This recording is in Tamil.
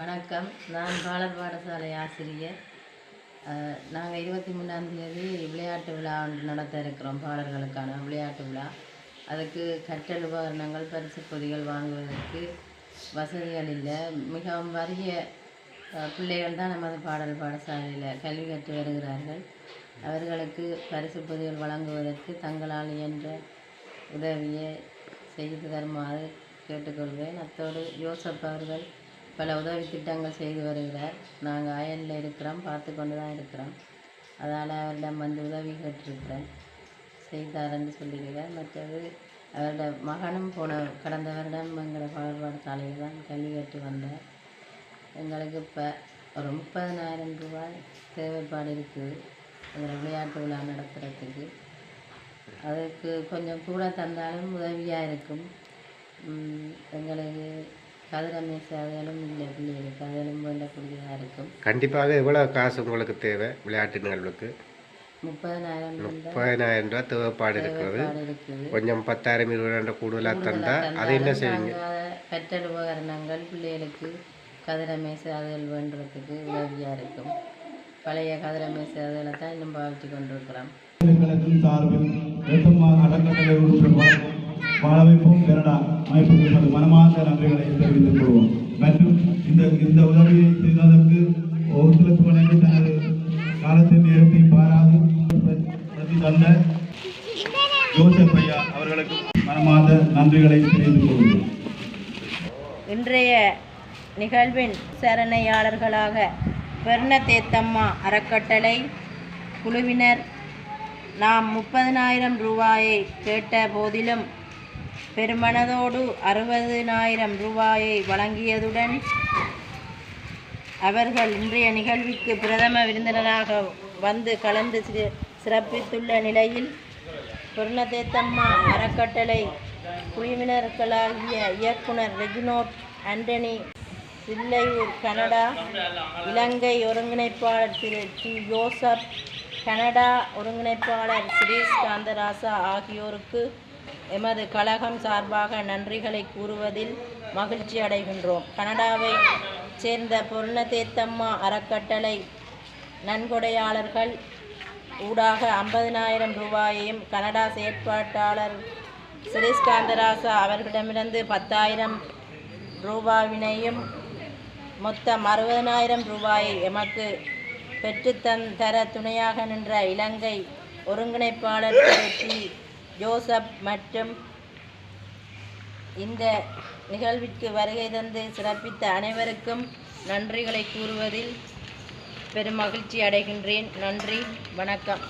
வணக்கம். நான் பாலர் பாடசாலை ஆசிரியர். நாங்கள் 23ஆம் தேதி விளையாட்டு விழா ஒன்று நடத்த இருக்கிறோம். பாலர்களுக்கான விளையாட்டு விழா. அதுக்கு கற்றல் உபகரணங்கள், பரிசு பொதிகள் வாங்குவதற்கு வசதிகள் இல்லை. மிகவும் வறிய பிள்ளைகள் தான் நமது பாடல் பாடசாலையில் கல்வி கற்று வருகிறார்கள். அவர்களுக்கு பரிசு பொதிகள் வழங்குவதற்கு தங்களால் இயன்ற உதவியை செய்து தருமாறு கேட்டுக்கொள்வேன். அத்தோடு யோசப் அவர்கள் பல உதவி திட்டங்கள் செய்து வருகிறார். நாங்கள் அயலில் இருக்கிறோம், பார்த்து கொண்டு தான் இருக்கிறோம். அதனால் அவரிடம் வந்து உதவி கேட்டிருக்கிறேன், செய்தார்ன்னு சொல்லியிருக்கார். மற்றது அவரோட மகனும் கடந்த வருடம் எங்களை பாடசாலையில் தான் கல்வி கற்று வந்தார். எங்களுக்கு இப்போ ஒரு 30,000 ரூபாய் தேவைப்பாடு இருக்குது எங்களை விளையாட்டு விழா நடத்துகிறதுக்கு. அதுக்கு கொஞ்சம் கூட தந்தாலும் உதவியாக இருக்கும். எங்களுக்கு கதிரமேசை அதுகளும் இல்லை, பிள்ளைகளுக்கு அதுகளும் வேண்டக்கூடியதாக இருக்கும். கண்டிப்பாக எவ்வளோ காசு உங்களுக்கு தேவை விளையாட்டு நிகழ்வுக்கு? 30,000 ரூபா தேவைப்பாடு இருக்கிறது. கொஞ்சம் 10,000 20,000 கூடுதலாக தந்தால் அதை என்ன செய்வீங்க? கற்றல் உபகரணங்கள் பிள்ளைகளுக்கு கதிரமேசை அதுகள் வேண்டுறதுக்கு உதவியாக இருக்கும். பழைய கதிரமேசை அதுகளை தான் இன்னும் பாவித்து கொண்டிருக்கிறோம். வாழவைப்போம் கனடா அமைப்புக்கு மனமார்ந்த நன்றிகளை தெரிவித்துக் கொள்வோம். மற்றும் இந்த உதவியை செய்வதற்கு ஒத்துழைப்பு வழங்கி தனது காலத்தின் நேரத்தை பாராது பிரதி தந்த ஜோசப் ஐயா அவர்களுக்கு மனமார்ந்த நன்றிகளை தெரிவித்துக் கொள்வோம். இன்றைய நிகழ்வின் சரணையாளர்களாக பெர்னதேத்தம்மா அறக்கட்டளை குழுவினர் நாம் 30,000 ரூபாயை கேட்ட போதிலும் பெருமனதோடு 60,000 ரூபாயை வழங்கியதுடன் அவர்கள் இன்றைய நிகழ்விற்கு பிரதம விருந்தினராக வந்து கலந்து சிறப்பித்துள்ள நிலையில் பெர்னதேத்தம்மா அறக்கட்டளை குழுவினர்களாகிய இயக்குனர் ரெஜினோட் ஆண்டனி, சில்லையூர் கனடா, இலங்கை ஒருங்கிணைப்பாளர் திரு டி யோசப், கனடா ஒருங்கிணைப்பாளர் சிரீஸ் காந்தராசா ஆகியோருக்கு எமது கழகம் சார்பாக நன்றிகளை கூறுவதில் மகிழ்ச்சி அடைகின்றோம். கனடாவை சேர்ந்த பெர்னதேத்தம்மா அறக்கட்டளை நன்கொடையாளர்கள் ஊடாக 50,000 ரூபாயையும், கனடா செயற்பாட்டாளர் சிரீஸ் காந்தராசா அவர்களிடமிருந்து 10,000 ரூபாவினையும், மொத்தம் 60,000 ரூபாயை எமக்கு பெற்றுத்தர துணையாக நின்ற இலங்கை ஒருங்கிணைப்பாளர் திரு டி ஜோசப் மற்றும் இந்த நிகழ்விற்கு வருகை தந்து சிறப்பித்த அனைவருக்கும் நன்றிகளை கூறுவதில் பெரும் மகிழ்ச்சி அடைகின்றேன். நன்றி, வணக்கம்.